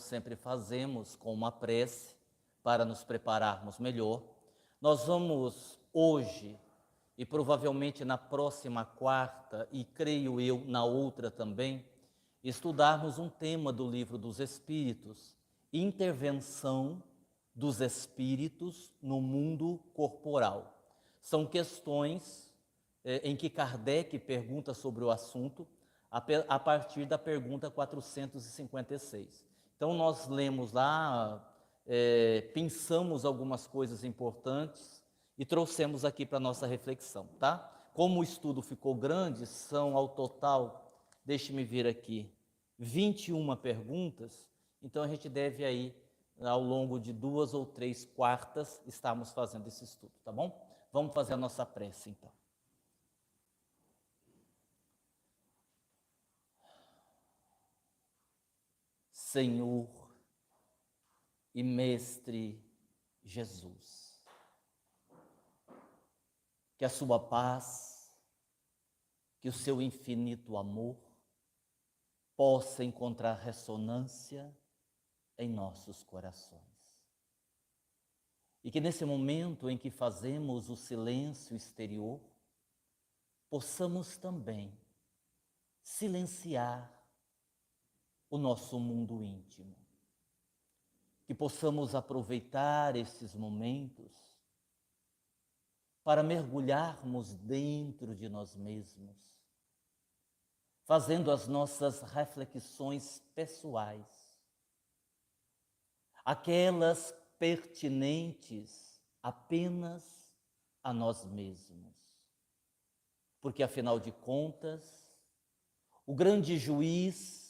sempre fazemos, com uma prece, para nos prepararmos melhor, nós vamos hoje, e provavelmente na próxima quarta, e creio eu na outra também, estudarmos um tema do Livro dos Espíritos, intervenção dos espíritos no mundo corporal. São questões em que Kardec pergunta sobre o assunto a partir da pergunta 456. Então nós lemos lá, pensamos algumas coisas importantes e trouxemos aqui para a nossa reflexão, tá? Como o estudo ficou grande, são ao total, deixe-me ver aqui, 21 perguntas, então a gente deve aí, ao longo de 2 ou 3 quartas, estarmos fazendo esse estudo, tá bom? Vamos fazer a nossa prece, então. Senhor e Mestre Jesus, que a sua paz, que o seu infinito amor possa encontrar ressonância em nossos corações. E que nesse momento em que fazemos o silêncio exterior, possamos também silenciar o nosso mundo íntimo. Que possamos aproveitar esses momentos para mergulharmos dentro de nós mesmos, fazendo as nossas reflexões pessoais, aquelas pertinentes apenas a nós mesmos. Porque, afinal de contas, o grande juiz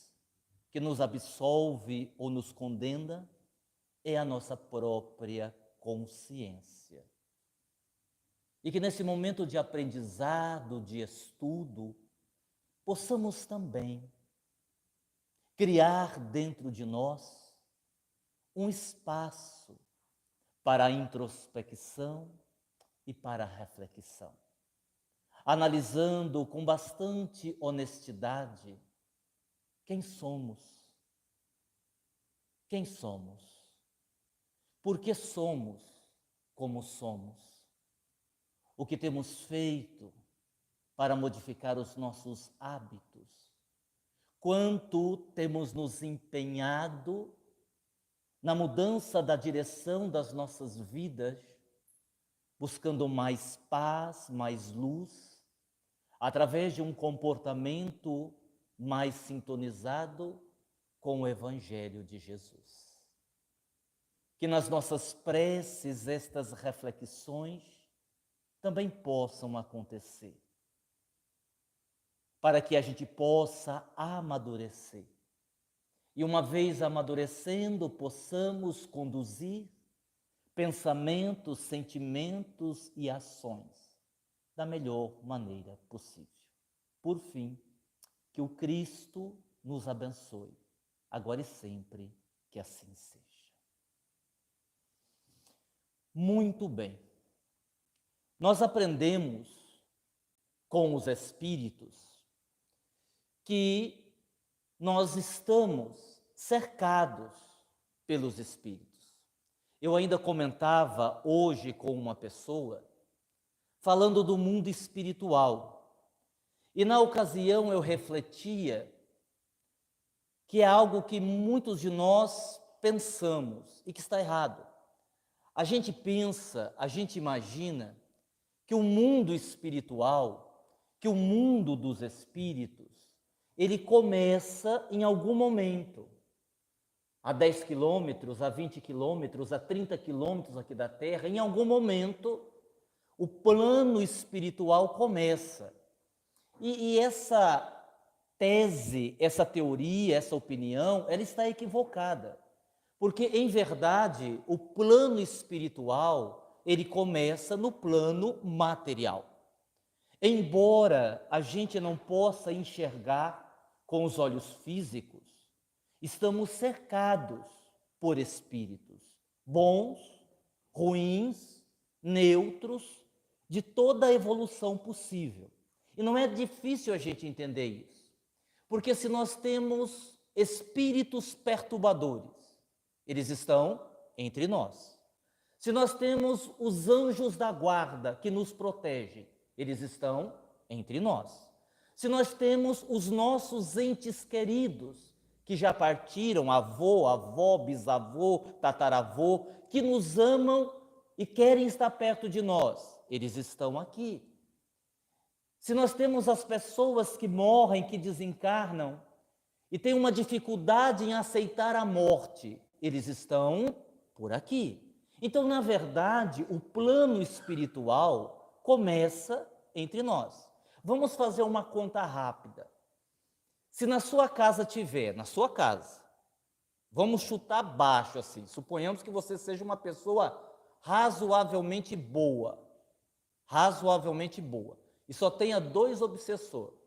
que nos absolve ou nos condena é a nossa própria consciência. E que nesse momento de aprendizado, de estudo, possamos também criar dentro de nós um espaço para a introspecção e para a reflexão, analisando com bastante honestidade quem somos, por que somos como somos, o que temos feito para modificar os nossos hábitos, quanto temos nos empenhado na mudança da direção das nossas vidas, buscando mais paz, mais luz, através de um comportamento mais sintonizado com o Evangelho de Jesus. Que nas nossas preces estas reflexões também possam acontecer, para que a gente possa amadurecer. E uma vez amadurecendo, possamos conduzir pensamentos, sentimentos e ações da melhor maneira possível. Por fim, que o Cristo nos abençoe, agora e sempre, que assim seja. Muito bem. Nós aprendemos com os Espíritos que nós estamos cercados pelos Espíritos. Eu ainda comentava hoje com uma pessoa, falando do mundo espiritual. E na ocasião eu refletia que é algo que muitos de nós pensamos e que está errado. A gente pensa, a gente imagina que o mundo espiritual, que o mundo dos espíritos, ele começa em algum momento, a 10 quilômetros, a 20 quilômetros, a 30 quilômetros aqui da Terra, em algum momento o plano espiritual começa. E essa tese, essa teoria, essa opinião, ela está equivocada. Porque, em verdade, o plano espiritual, ele começa no plano material. Embora a gente não possa enxergar com os olhos físicos, estamos cercados por espíritos bons, ruins, neutros, de toda a evolução possível. E não é difícil a gente entender isso, porque se nós temos espíritos perturbadores, eles estão entre nós. Se nós temos os anjos da guarda que nos protegem, eles estão entre nós. Se nós temos os nossos entes queridos, que já partiram, avô, avó, bisavô, tataravô, que nos amam e querem estar perto de nós, eles estão aqui. Se nós temos as pessoas que morrem, que desencarnam, e têm uma dificuldade em aceitar a morte, eles estão por aqui. Então, na verdade, o plano espiritual começa entre nós. Vamos fazer uma conta rápida. Se na sua casa tiver, na sua casa, vamos chutar baixo assim, suponhamos que você seja uma pessoa razoavelmente boa, e só tenha 2 obsessores,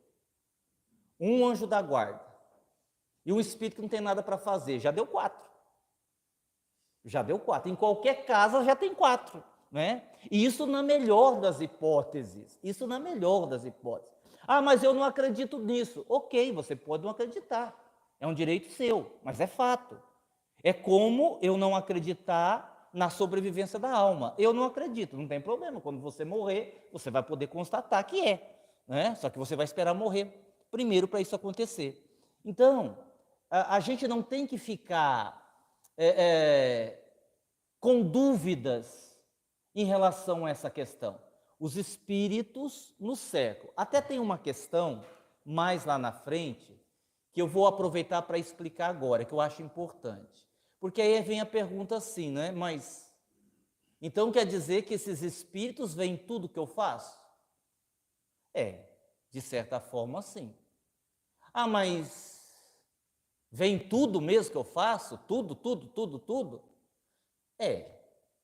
um anjo da guarda e um espírito que não tem nada para fazer, já deu 4. Em qualquer casa já tem 4, né? E isso na melhor das hipóteses. Ah, mas eu não acredito nisso. Ok, você pode não acreditar. É um direito seu, mas é fato. É como eu não acreditar na sobrevivência da alma. Eu não acredito, não tem problema. Quando você morrer, você vai poder constatar que é, né? Só que você vai esperar morrer primeiro para isso acontecer. Então, a gente não tem que ficar com dúvidas em relação a essa questão. Os espíritos nos cercam. Até tem uma questão mais lá na frente que eu vou aproveitar para explicar agora, que eu acho importante. Porque aí vem a pergunta assim, né? Mas então quer dizer que esses espíritos veem tudo que eu faço? De certa forma, sim. Ah, mas vem tudo mesmo que eu faço? Tudo?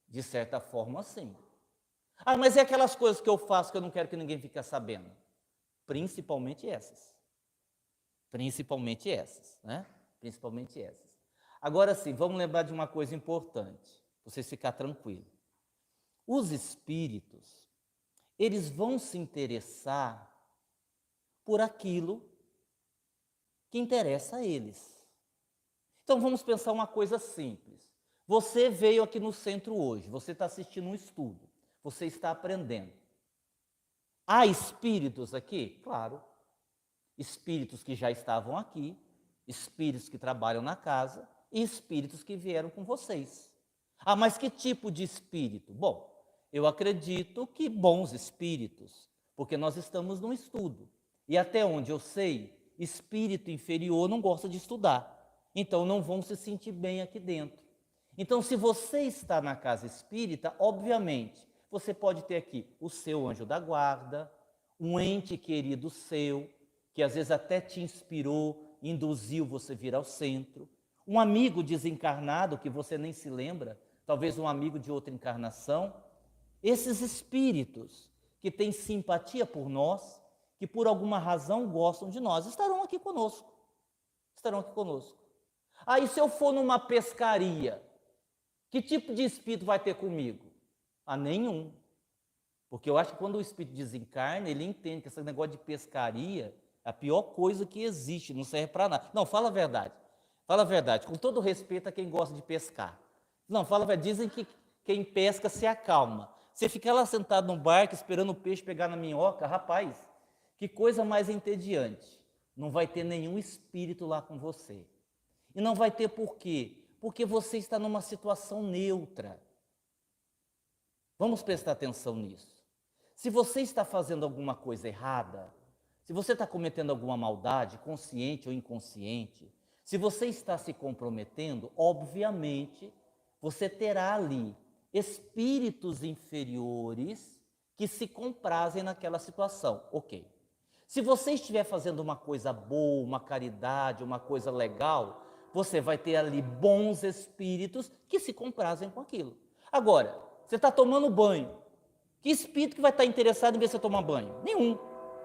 De certa forma, sim. Ah, mas e aquelas coisas que eu faço que eu não quero que ninguém fique sabendo? Principalmente essas, né? Principalmente essas. Agora sim, vamos lembrar de uma coisa importante, para vocês ficarem tranquilos. Os espíritos, eles vão se interessar por aquilo que interessa a eles. Então vamos pensar uma coisa simples. Você veio aqui no centro hoje, você está assistindo um estudo, você está aprendendo. Há espíritos aqui? Claro. Espíritos que já estavam aqui, espíritos que trabalham na casa e espíritos que vieram com vocês. Ah, mas que tipo de espírito? Bom, eu acredito que bons espíritos, porque nós estamos num estudo. E até onde eu sei, espírito inferior não gosta de estudar. Então não vão se sentir bem aqui dentro. Então, se você está na casa espírita, obviamente, você pode ter aqui o seu anjo da guarda, um ente querido seu, que às vezes até te inspirou, induziu você vir ao centro, um amigo desencarnado que você nem se lembra, talvez um amigo de outra encarnação. Esses espíritos que têm simpatia por nós, que por alguma razão gostam de nós, estarão aqui conosco. Aí se eu for numa pescaria, que tipo de espírito vai ter comigo? Nenhum. Porque eu acho que quando o espírito desencarna, ele entende que esse negócio de pescaria é a pior coisa que existe, não serve para nada. Não, fala a verdade, com todo respeito a quem gosta de pescar. Não, fala a verdade, dizem que quem pesca se acalma. Você fica lá sentado num barco esperando o peixe pegar na minhoca, rapaz, que coisa mais entediante. Não vai ter nenhum espírito lá com você. E não vai ter por quê? Porque você está numa situação neutra. Vamos prestar atenção nisso. Se você está fazendo alguma coisa errada, se você está cometendo alguma maldade, consciente ou inconsciente, se você está se comprometendo, obviamente, você terá ali espíritos inferiores que se comprazem naquela situação. Ok. Se você estiver fazendo uma coisa boa, uma caridade, uma coisa legal, você vai ter ali bons espíritos que se comprazem com aquilo. Agora, você está tomando banho. Que espírito que vai estar interessado em ver você tomar banho? Nenhum.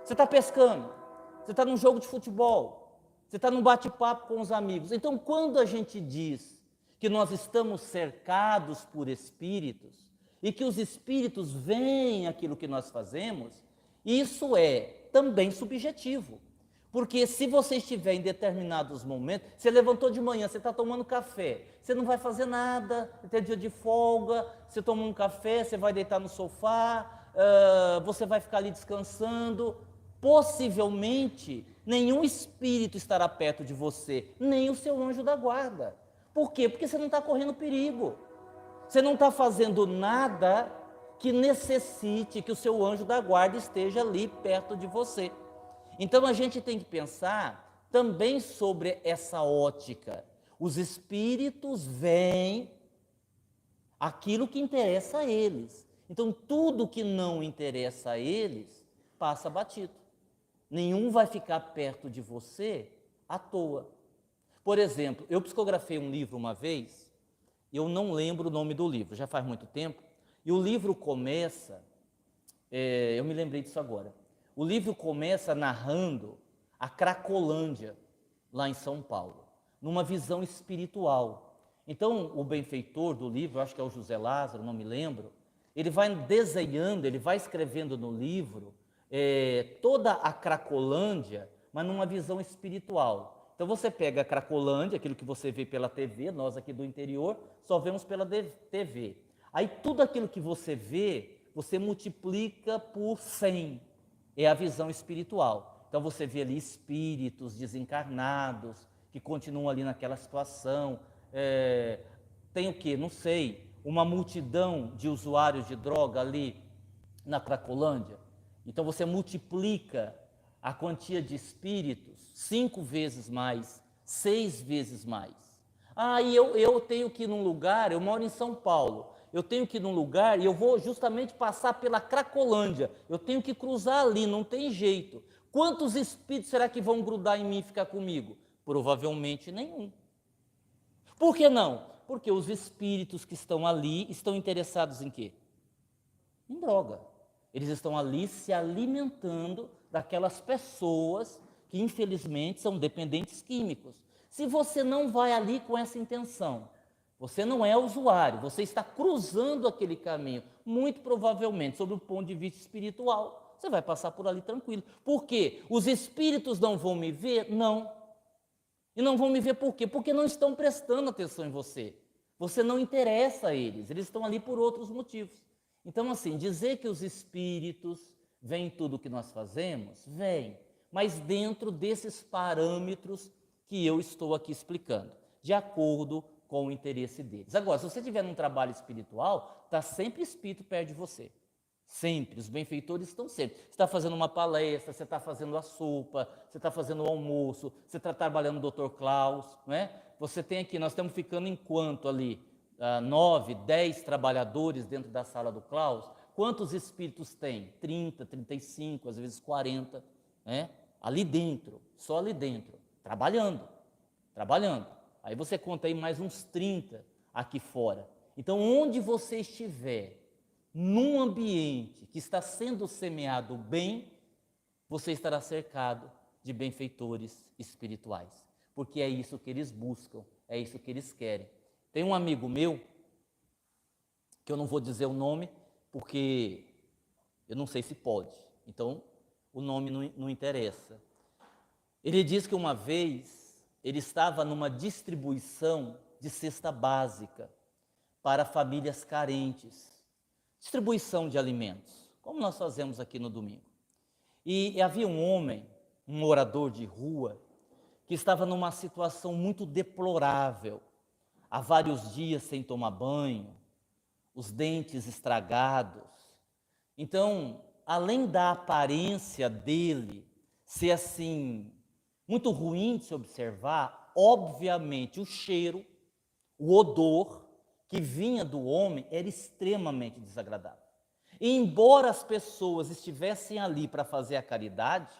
Você está pescando. Você está num jogo de futebol. Você está num bate-papo com os amigos. Então, quando a gente diz que nós estamos cercados por espíritos e que os espíritos veem aquilo que nós fazemos, isso é também subjetivo. Porque se você estiver em determinados momentos, você levantou de manhã, você está tomando café, você não vai fazer nada, tem dia de folga, você toma um café, você vai deitar no sofá, você vai ficar ali descansando, possivelmente nenhum espírito estará perto de você, nem o seu anjo da guarda. Por quê? Porque você não está correndo perigo, você não está fazendo nada que necessite que o seu anjo da guarda esteja ali perto de você. Então a gente tem que pensar também sobre essa ótica. Os espíritos veem aquilo que interessa a eles. Então tudo que não interessa a eles passa batido. Nenhum vai ficar perto de você à toa. Por exemplo, eu psicografei um livro uma vez, eu não lembro o nome do livro, já faz muito tempo, e o livro começa, eu me lembrei disso agora. O livro começa narrando a Cracolândia, lá em São Paulo, numa visão espiritual. Então, o benfeitor do livro, acho que é o José Lázaro, não me lembro, ele vai desenhando, ele vai escrevendo no livro toda a Cracolândia, mas numa visão espiritual. Então, você pega a Cracolândia, aquilo que você vê pela TV, nós aqui do interior só vemos pela TV. Aí, tudo aquilo que você vê, você multiplica por 100. É a visão espiritual. Então você vê ali espíritos desencarnados que continuam ali naquela situação. Tem o quê? Não sei. Uma multidão de usuários de droga ali na Cracolândia. Então você multiplica a quantia de espíritos 5 vezes mais, 6 vezes mais. E eu tenho que ir num lugar, eu moro em São Paulo, eu tenho que ir num lugar e eu vou justamente passar pela Cracolândia, eu tenho que cruzar ali, não tem jeito. Quantos espíritos será que vão grudar em mim e ficar comigo? Provavelmente nenhum. Por que não? Porque os espíritos que estão ali estão interessados em quê? Em droga. Eles estão ali se alimentando daquelas pessoas que infelizmente são dependentes químicos. Se você não vai ali com essa intenção, você não é usuário, você está cruzando aquele caminho, muito provavelmente, sob o ponto de vista espiritual, você vai passar por ali tranquilo. Por quê? Os espíritos não vão me ver? Não. E não vão me ver por quê? Porque não estão prestando atenção em você. Você não interessa a eles, eles estão ali por outros motivos. Então, assim, dizer que os espíritos veem tudo o que nós fazemos, vem, mas dentro desses parâmetros que eu estou aqui explicando, de acordo com o interesse deles. Agora, se você estiver num trabalho espiritual, está sempre espírito perto de você. Sempre, os benfeitores estão sempre. Você está fazendo uma palestra, você está fazendo a sopa, você está fazendo o almoço, você está trabalhando o Dr. Klaus, não é? Você tem aqui, nós estamos ficando enquanto ali, 9, 10 trabalhadores dentro da sala do Klaus. Quantos espíritos tem? 30, 35, às vezes 40, né? Ali dentro, só ali dentro, trabalhando. Aí você conta aí mais uns 30 aqui fora. Então, onde você estiver, num ambiente que está sendo semeado bem, você estará cercado de benfeitores espirituais, porque é isso que eles buscam, é isso que eles querem. Tem um amigo meu, que eu não vou dizer o nome, porque eu não sei se pode, então o nome não interessa. Ele diz que uma vez ele estava numa distribuição de cesta básica para famílias carentes, distribuição de alimentos, como nós fazemos aqui no domingo. E havia um homem, um morador de rua, que estava numa situação muito deplorável, há vários dias sem tomar banho, os dentes estragados. Então, além da aparência dele ser assim, muito ruim de se observar, obviamente o cheiro, o odor que vinha do homem era extremamente desagradável. E embora as pessoas estivessem ali para fazer a caridade,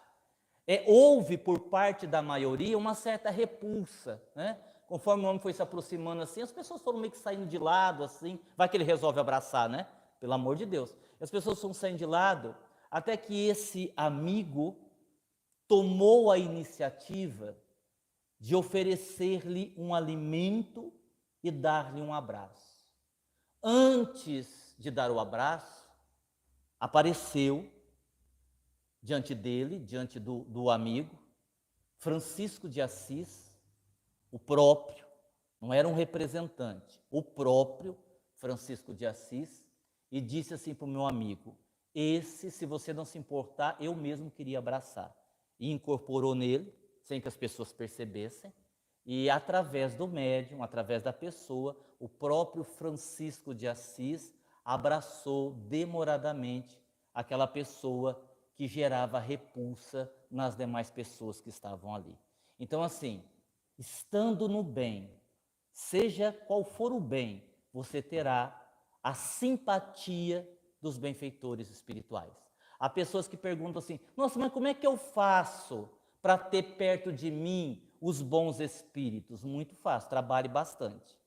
houve por parte da maioria uma certa repulsa, né? Conforme o homem foi se aproximando assim, as pessoas foram meio que saindo de lado, assim, vai que ele resolve abraçar, né? Pelo amor de Deus. As pessoas foram saindo de lado, até que esse amigo tomou a iniciativa de oferecer-lhe um alimento e dar-lhe um abraço. Antes de dar o abraço, apareceu diante dele, diante do amigo, Francisco de Assis, o próprio, não era um representante, o próprio Francisco de Assis, e disse assim para o meu amigo: esse, se você não se importar, eu mesmo queria abraçar. E incorporou nele, sem que as pessoas percebessem, e através do médium, através da pessoa, o próprio Francisco de Assis abraçou demoradamente aquela pessoa que gerava repulsa nas demais pessoas que estavam ali. Então, assim, estando no bem, seja qual for o bem, você terá a simpatia dos benfeitores espirituais. Há pessoas que perguntam assim: nossa, mas como é que eu faço para ter perto de mim os bons espíritos? Muito fácil, trabalhe bastante.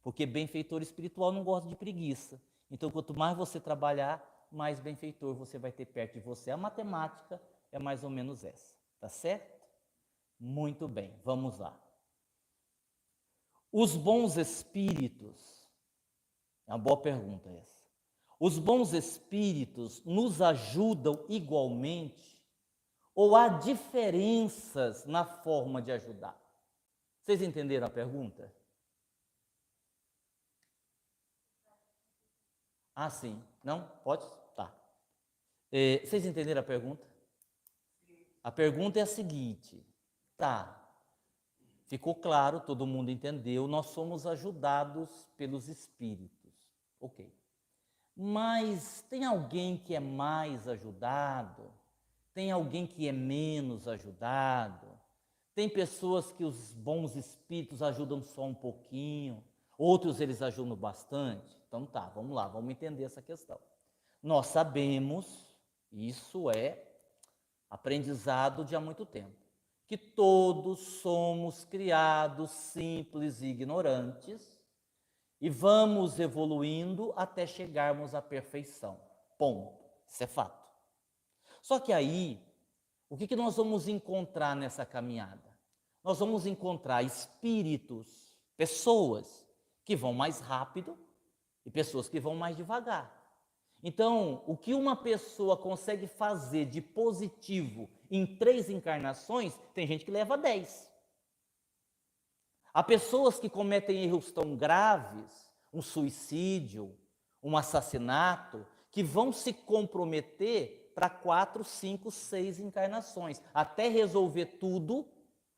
Porque benfeitor espiritual não gosta de preguiça. Então, quanto mais você trabalhar, mais benfeitor você vai ter perto de você. A matemática é mais ou menos essa, tá certo? Muito bem, vamos lá. Os bons espíritos, é uma boa pergunta essa. Os bons espíritos nos ajudam igualmente ou há diferenças na forma de ajudar? Vocês entenderam a pergunta? Ah, sim. Não? Pode? Tá. Vocês entenderam a pergunta? A pergunta é a seguinte: tá, ficou claro, todo mundo entendeu, nós somos ajudados pelos espíritos. Ok. Mas tem alguém que é mais ajudado? Tem alguém que é menos ajudado? Tem pessoas que os bons espíritos ajudam só um pouquinho, outros eles ajudam bastante. Então tá, vamos lá, vamos entender essa questão. Nós sabemos, isso é aprendizado de há muito tempo, que todos somos criados simples e ignorantes e vamos evoluindo até chegarmos à perfeição. Ponto. Isso é fato. Só que aí, o que nós vamos encontrar nessa caminhada? Nós vamos encontrar espíritos, pessoas que vão mais rápido e pessoas que vão mais devagar. Então, o que uma pessoa consegue fazer de positivo em 3 encarnações, tem gente que leva 10. Há pessoas que cometem erros tão graves, um suicídio, um assassinato, que vão se comprometer para 4, 5, 6 encarnações, até resolver tudo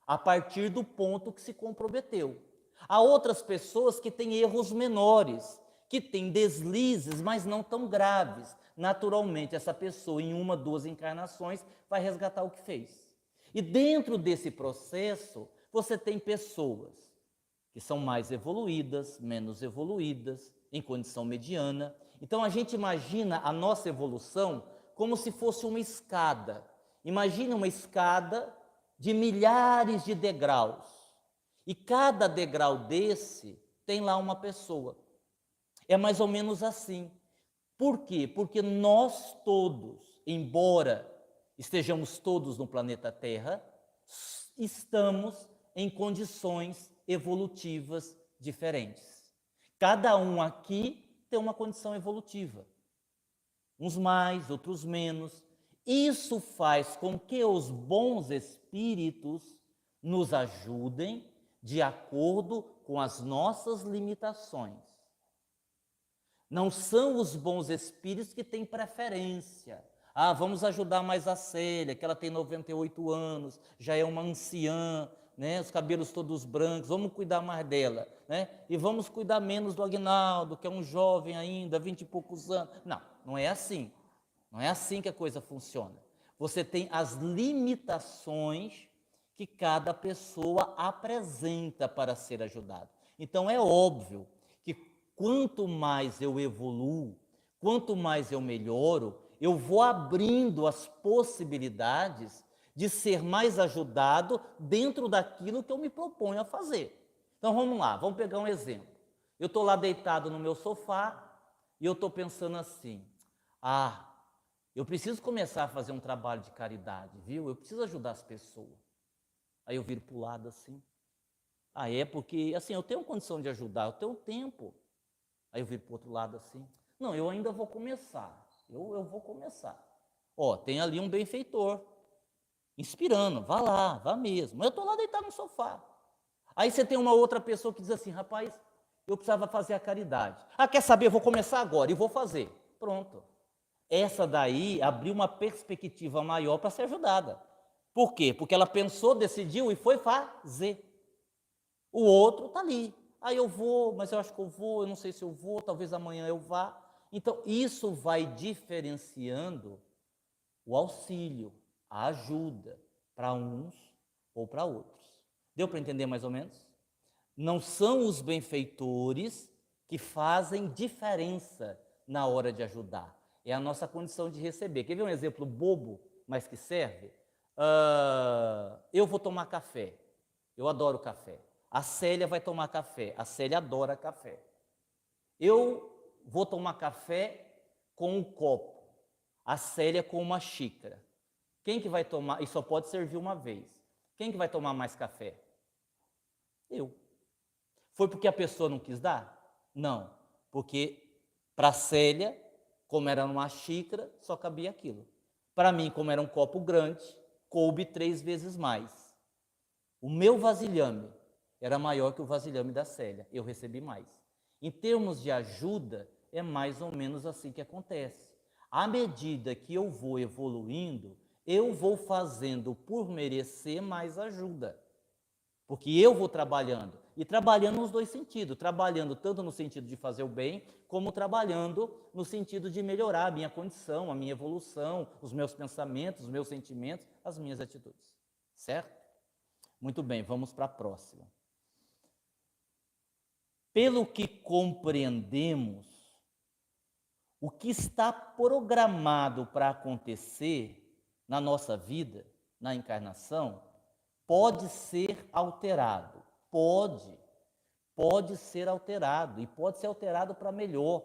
a partir do ponto que se comprometeu. Há outras pessoas que têm erros menores, que têm deslizes, mas não tão graves. Naturalmente, essa pessoa, em 1, 2 encarnações, vai resgatar o que fez. E dentro desse processo, você tem pessoas que são mais evoluídas, menos evoluídas, em condição mediana. Então, a gente imagina a nossa evolução como se fosse uma escada. Imagina uma escada de milhares de degraus. E cada degrau desse tem lá uma pessoa. É mais ou menos assim. Por quê? Porque nós todos, embora estejamos todos no planeta Terra, estamos em condições evolutivas diferentes. Cada um aqui tem uma condição evolutiva. Uns mais, outros menos. Isso faz com que os bons espíritos nos ajudem de acordo com as nossas limitações. Não são os bons espíritos que têm preferência. Ah, vamos ajudar mais a Célia, que ela tem 98 anos, já é uma anciã, né? Os cabelos todos brancos, vamos cuidar mais dela, né? E vamos cuidar menos do Agnaldo, que é um jovem ainda, 20 e poucos anos. Não, não é assim. Não é assim que a coisa funciona. Você tem as limitações que cada pessoa apresenta para ser ajudado. Então é óbvio que quanto mais eu evoluo, quanto mais eu melhoro, eu vou abrindo as possibilidades de ser mais ajudado dentro daquilo que eu me proponho a fazer. Então vamos lá, vamos pegar um exemplo. Eu estou lá deitado no meu sofá e eu estou pensando assim: ah, eu preciso começar a fazer um trabalho de caridade, viu? Eu preciso ajudar as pessoas. Aí eu viro para o lado assim. Ah, é porque, assim, eu tenho condição de ajudar, eu tenho tempo. Aí eu viro para o outro lado assim. Não, eu ainda vou começar. Eu vou começar. Ó, tem ali um benfeitor. inspirando, vá lá, vá mesmo. Eu estou lá deitado no sofá. Aí você tem uma outra pessoa que diz assim, rapaz, eu precisava fazer a caridade. Ah, quer saber? Eu vou começar agora e vou fazer. Pronto. Essa daí abriu uma perspectiva maior para ser ajudada. Por quê? Porque ela pensou, decidiu e foi fazer. O outro está ali. Ah, eu vou, mas eu acho que eu vou, eu não sei se eu vou, talvez amanhã eu vá. Então, isso vai diferenciando o auxílio, a ajuda para uns ou para outros. Deu para entender mais ou menos? Não são os benfeitores que fazem diferença na hora de ajudar. É a nossa condição de receber. Quer ver um exemplo bobo, mas que serve? Eu vou tomar café. Eu adoro café. A Célia vai tomar café. A Célia adora café. Eu vou tomar café com um copo. A Célia com uma xícara. Quem que vai tomar? E só pode servir uma vez. Quem que vai tomar mais café? Eu. Foi porque a pessoa não quis dar? Não. Porque para a Célia, como era uma xícara, só cabia aquilo. Para mim, como era um copo grande, coube 3 vezes mais. O meu vasilhame era maior que o vasilhame da Célia. Eu recebi mais. Em termos de ajuda, é mais ou menos assim que acontece. À medida que eu vou evoluindo, eu vou fazendo por merecer mais ajuda. Porque eu vou trabalhando. E trabalhando nos dois sentidos. Trabalhando tanto no sentido de fazer o bem, como trabalhando no sentido de melhorar a minha condição, a minha evolução, os meus pensamentos, os meus sentimentos, as minhas atitudes. Certo? Muito bem, vamos para a próxima. Pelo que compreendemos, o que está programado para acontecer na nossa vida, na encarnação, pode ser alterado. Pode ser alterado, e pode ser alterado para melhor.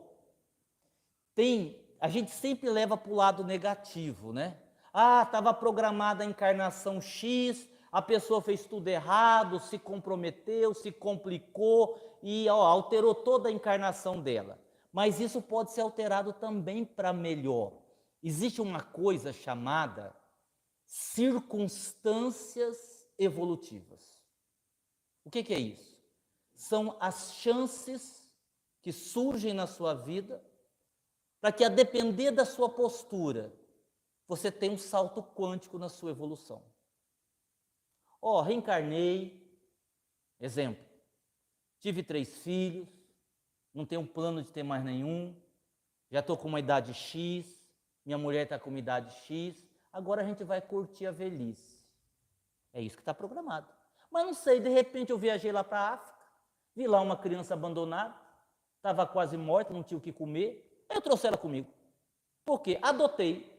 A gente sempre leva para o lado negativo, né? Ah, estava programada a encarnação X, a pessoa fez tudo errado, se comprometeu, se complicou e alterou toda a encarnação dela. Mas isso pode ser alterado também para melhor. Existe uma coisa chamada circunstâncias evolutivas. O que é isso? São as chances que surgem na sua vida para que, a depender da sua postura, você tenha um salto quântico na sua evolução. Reencarnei, exemplo, tive 3 filhos, não tenho um plano de ter mais nenhum, já estou com uma idade X, minha mulher está com uma idade X, agora a gente vai curtir a velhice. É isso que está programado. Mas não sei, de repente eu viajei lá para a África, vi lá uma criança abandonada, estava quase morta, não tinha o que comer, eu trouxe ela comigo. Por quê? Adotei.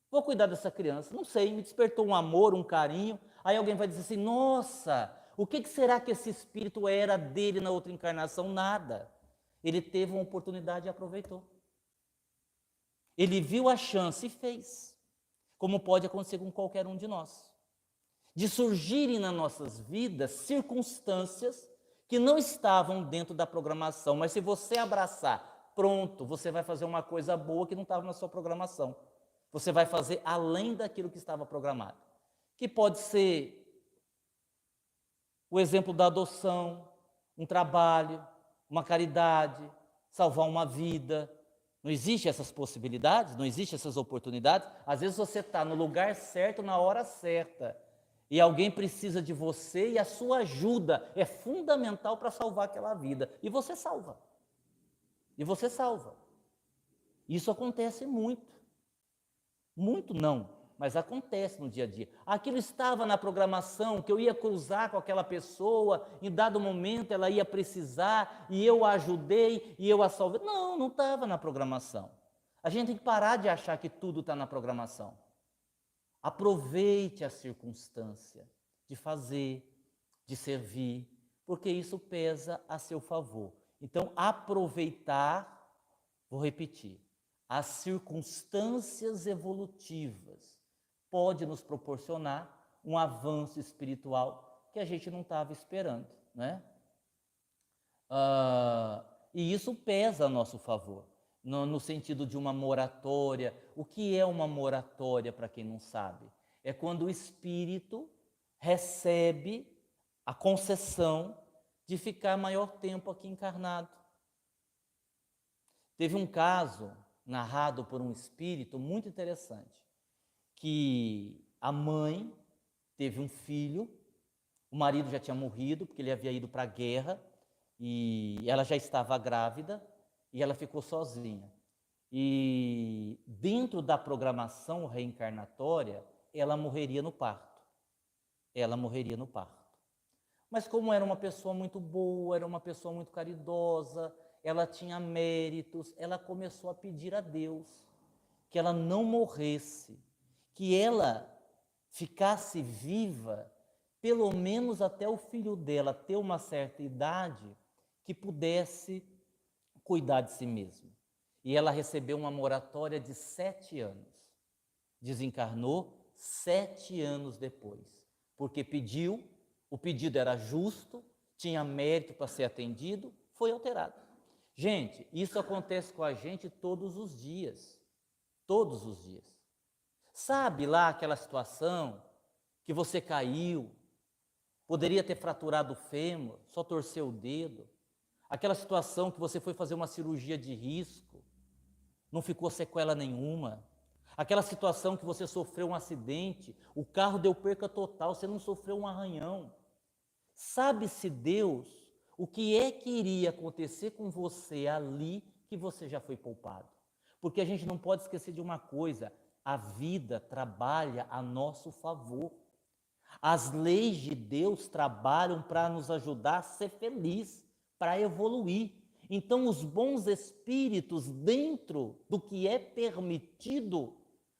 Vou cuidar dessa criança. Não sei, me despertou um amor, um carinho. Aí alguém vai dizer assim, nossa, o que será que esse espírito era dele na outra encarnação? Nada. Ele teve uma oportunidade e aproveitou. Ele viu a chance e fez. Como pode acontecer com qualquer um de nós. De surgirem nas nossas vidas circunstâncias que não estavam dentro da programação, mas se você abraçar, pronto, você vai fazer uma coisa boa que não estava na sua programação. Você vai fazer além daquilo que estava programado. Que pode ser o exemplo da adoção, um trabalho, uma caridade, salvar uma vida. Não existe essas possibilidades? Não existem essas oportunidades? Às vezes você está no lugar certo, na hora certa. E alguém precisa de você e a sua ajuda é fundamental para salvar aquela vida. E você salva. E você salva. Isso acontece muito. Muito não, mas acontece no dia a dia. Aquilo estava na programação, que eu ia cruzar com aquela pessoa, em dado momento ela ia precisar, e eu a ajudei, e eu a salvei. Não, não estava na programação. A gente tem que parar de achar que tudo está na programação. Aproveite a circunstância de fazer, de servir, porque isso pesa a seu favor. Então, aproveitar, vou repetir, as circunstâncias evolutivas pode nos proporcionar um avanço espiritual que a gente não estava esperando, né? E isso pesa a nosso favor, no sentido de uma moratória. O que é uma moratória, para quem não sabe? É quando o espírito recebe a concessão de ficar maior tempo aqui encarnado. Teve um caso narrado por um espírito muito interessante, que a mãe teve um filho, o marido já tinha morrido, porque ele havia ido para a guerra, e ela já estava grávida, e ela ficou sozinha. E dentro da programação reencarnatória, ela morreria no parto. Ela morreria no parto. Mas como era uma pessoa muito boa, era uma pessoa muito caridosa, ela tinha méritos, ela começou a pedir a Deus que ela não morresse, que ela ficasse viva, pelo menos até o filho dela ter uma certa idade, que pudesse cuidar de si mesma. E ela recebeu uma moratória de 7 anos. Desencarnou 7 anos depois, porque pediu, o pedido era justo, tinha mérito para ser atendido, foi alterado. Gente, isso acontece com a gente todos os dias. Todos os dias. Sabe lá aquela situação que você caiu, poderia ter fraturado o fêmur, só torceu o dedo? Aquela situação que você foi fazer uma cirurgia de risco, não ficou sequela nenhuma? Aquela situação que você sofreu um acidente, o carro deu perca total, você não sofreu um arranhão? Sabe-se Deus o que é que iria acontecer com você ali que você já foi poupado? Porque a gente não pode esquecer de uma coisa: a vida trabalha a nosso favor. As leis de Deus trabalham para nos ajudar a ser feliz, para evoluir. Então, os bons espíritos, dentro do que é permitido,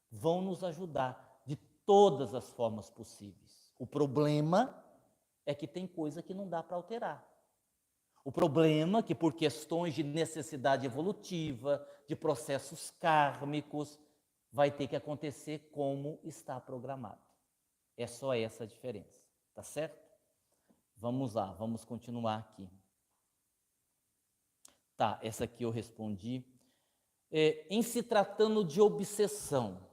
vão nos ajudar de todas as formas possíveis. O problema é que tem coisa que não dá para alterar. O problema é que, por questões de necessidade evolutiva, de processos kármicos, vai ter que acontecer como está programado. É só essa a diferença, tá certo? Vamos lá, vamos continuar aqui. Tá, essa aqui eu respondi. Em se tratando de obsessão,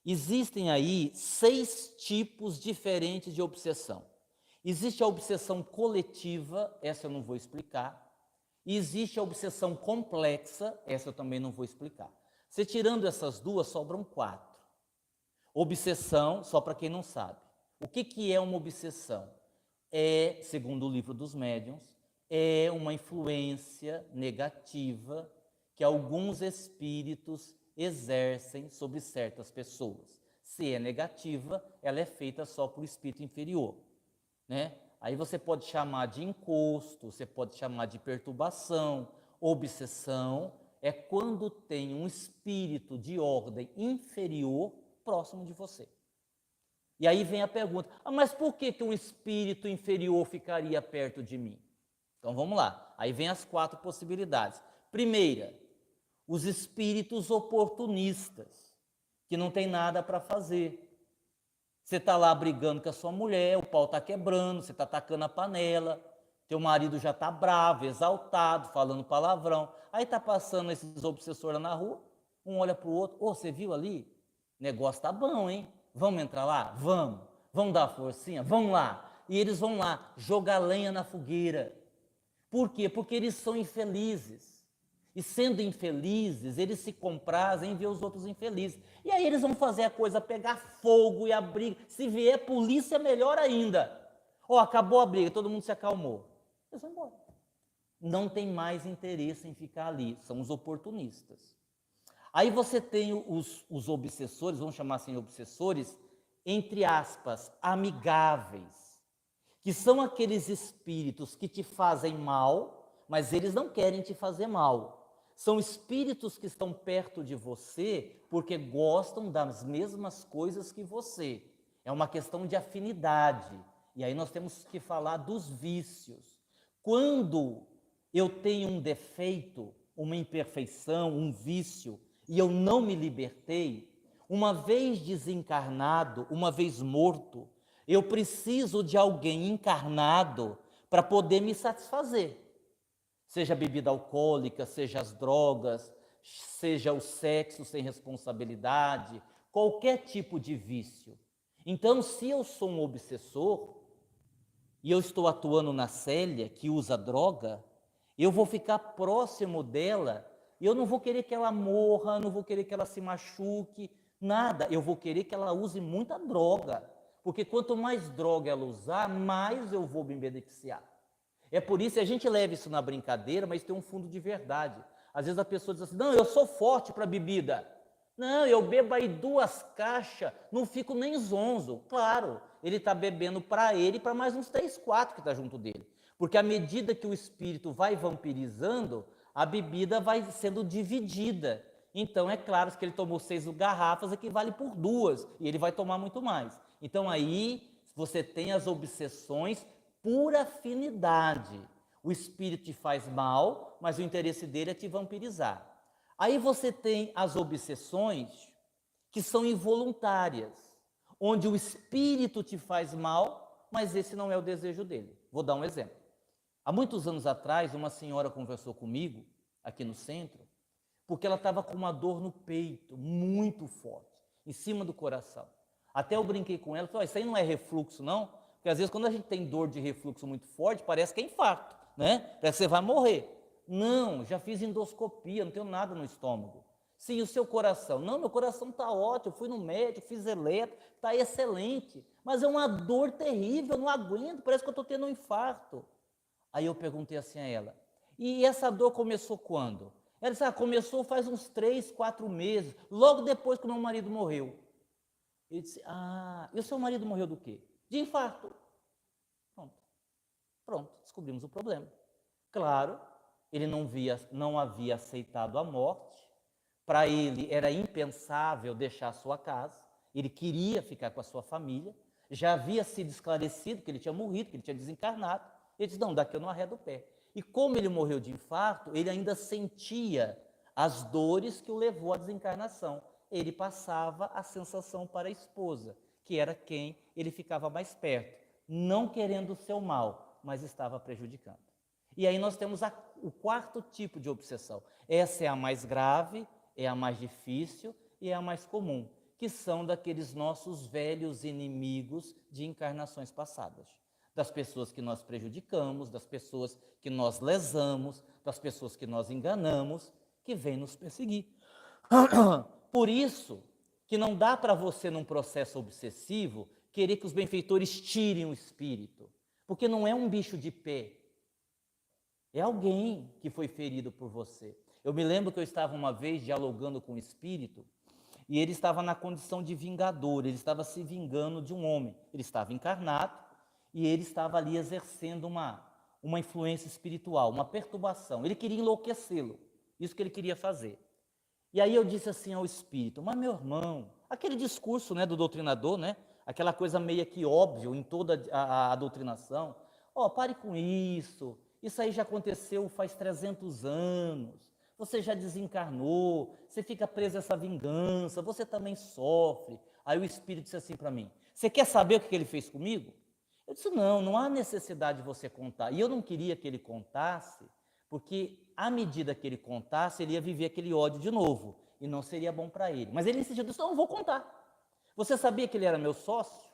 existem aí 6 tipos diferentes de obsessão. Existe a obsessão coletiva, essa eu não vou explicar. E existe a obsessão complexa, essa eu também não vou explicar. Se tirando essas duas, sobram 4. Obsessão, só para quem não sabe. O que é uma obsessão? É, segundo o livro dos médiuns, é uma influência negativa que alguns espíritos exercem sobre certas pessoas. Se é negativa, ela é feita só por espírito inferior, né? Aí você pode chamar de encosto, você pode chamar de perturbação. Obsessão é quando tem um espírito de ordem inferior próximo de você. E aí vem a pergunta: mas por que um espírito inferior ficaria perto de mim? Então vamos lá, aí vem as 4 possibilidades. Primeira, os espíritos oportunistas, que não tem nada para fazer. Você está lá brigando com a sua mulher, o pau está quebrando, você está tacando a panela, teu marido já está bravo, exaltado, falando palavrão. Aí está passando esses obsessores na rua, um olha para o outro: você viu ali? O negócio está bom, hein? Vamos entrar lá? Vamos dar uma forcinha? Vamos lá. E eles vão lá jogar lenha na fogueira. Por quê? Porque eles são infelizes. E sendo infelizes, eles se comprazem em ver os outros infelizes. E aí eles vão fazer a coisa pegar fogo e a briga. Se vier polícia, melhor ainda. Acabou a briga, todo mundo se acalmou. Eles vão embora. Não tem mais interesse em ficar ali. São os oportunistas. Aí você tem os obsessores, vamos chamar assim obsessores, entre aspas, amigáveis, que são aqueles espíritos que te fazem mal, mas eles não querem te fazer mal. São espíritos que estão perto de você porque gostam das mesmas coisas que você. É uma questão de afinidade. E aí nós temos que falar dos vícios. Quando eu tenho um defeito, uma imperfeição, um vício, e eu não me libertei, uma vez desencarnado, uma vez morto, eu preciso de alguém encarnado para poder me satisfazer. Seja a bebida alcoólica, seja as drogas, seja o sexo sem responsabilidade, qualquer tipo de vício. Então, se eu sou um obsessor, e eu estou atuando na Célia, que usa droga, eu vou ficar próximo dela, e eu não vou querer que ela morra, não vou querer que ela se machuque, nada. Eu vou querer que ela use muita droga, porque quanto mais droga ela usar, mais eu vou me beneficiar. É por isso que a gente leva isso na brincadeira, mas tem um fundo de verdade. Às vezes a pessoa diz assim, não, eu sou forte para bebida. Não, eu bebo aí 2 caixas, não fico nem zonzo. Claro, ele está bebendo para ele e para mais uns 3, 4 que está junto dele. Porque à medida que o espírito vai vampirizando, a bebida vai sendo dividida. Então é claro que ele tomou 6 garrafas, equivale por 2, e ele vai tomar muito mais. Então aí você tem as obsessões por afinidade. O espírito te faz mal, mas o interesse dele é te vampirizar. Aí você tem as obsessões que são involuntárias, onde o espírito te faz mal, mas esse não é o desejo dele. Vou dar um exemplo. Há muitos anos atrás, uma senhora conversou comigo, aqui no centro, porque ela estava com uma dor no peito, muito forte, em cima do coração. Até eu brinquei com ela, falei, isso aí não é refluxo, não? Porque às vezes quando a gente tem dor de refluxo muito forte, parece que é infarto, né? Parece que você vai morrer. Não, já fiz endoscopia, não tenho nada no estômago. Sim, o seu coração? Não, meu coração está ótimo, fui no médico, fiz eletro, está excelente. Mas é uma dor terrível, eu não aguento, parece que eu estou tendo um infarto. Aí eu perguntei assim a ela, e essa dor começou quando? Ela disse, começou faz uns 3, 4 meses, logo depois que o meu marido morreu. Eu disse, e o seu marido morreu do quê? De infarto. Pronto, descobrimos o problema. Claro, ele não havia aceitado a morte, para ele era impensável deixar a sua casa, ele queria ficar com a sua família, já havia sido esclarecido que ele tinha morrido, que ele tinha desencarnado. Ele disse, não, daqui eu não arredo o pé. E como ele morreu de infarto, ele ainda sentia as dores que o levou à desencarnação. Ele passava a sensação para a esposa, que era quem ele ficava mais perto, não querendo o seu mal, mas estava prejudicando. E aí nós temos o 4º tipo de obsessão. Essa é a mais grave, é a mais difícil e é a mais comum, que são daqueles nossos velhos inimigos de encarnações passadas. Das pessoas que nós prejudicamos, das pessoas que nós lesamos, das pessoas que nós enganamos, que vêm nos perseguir. Por isso que não dá para você, num processo obsessivo, querer que os benfeitores tirem o espírito, porque não é um bicho de pé, é alguém que foi ferido por você. Eu me lembro que eu estava uma vez dialogando com o espírito, e ele estava na condição de vingador, ele estava se vingando de um homem. Ele estava encarnado, e ele estava ali exercendo uma influência espiritual, uma perturbação. Ele queria enlouquecê-lo, isso que ele queria fazer. E aí eu disse assim ao espírito, mas meu irmão, aquele discurso, né, do doutrinador, né, aquela coisa meio que óbvio em toda a doutrinação, pare com isso aí já aconteceu faz 300 anos, você já desencarnou, você fica preso a essa vingança, você também sofre. Aí o espírito disse assim para mim, você quer saber o que ele fez comigo? Eu disse, não há necessidade de você contar. E eu não queria que ele contasse, porque à medida que ele contasse, ele ia viver aquele ódio de novo, e não seria bom para ele. Mas ele insistiu, disse, não vou contar. Você sabia que ele era meu sócio?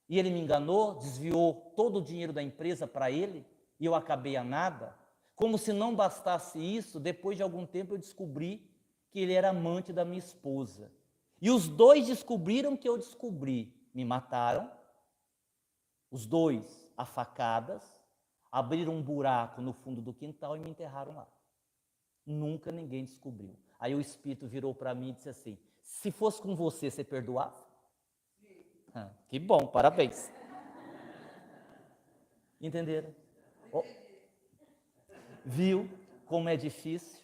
E ele me enganou, desviou todo o dinheiro da empresa para ele, e eu acabei a nada? Como se não bastasse isso, depois de algum tempo eu descobri que ele era amante da minha esposa. E os 2 descobriram que eu descobri. Me mataram, os 2 a facadas, abriram um buraco no fundo do quintal e me enterraram lá. Nunca ninguém descobriu. Aí o espírito virou para mim e disse assim, se fosse com você, você perdoava? Que bom, parabéns. Entenderam? Viu como é difícil,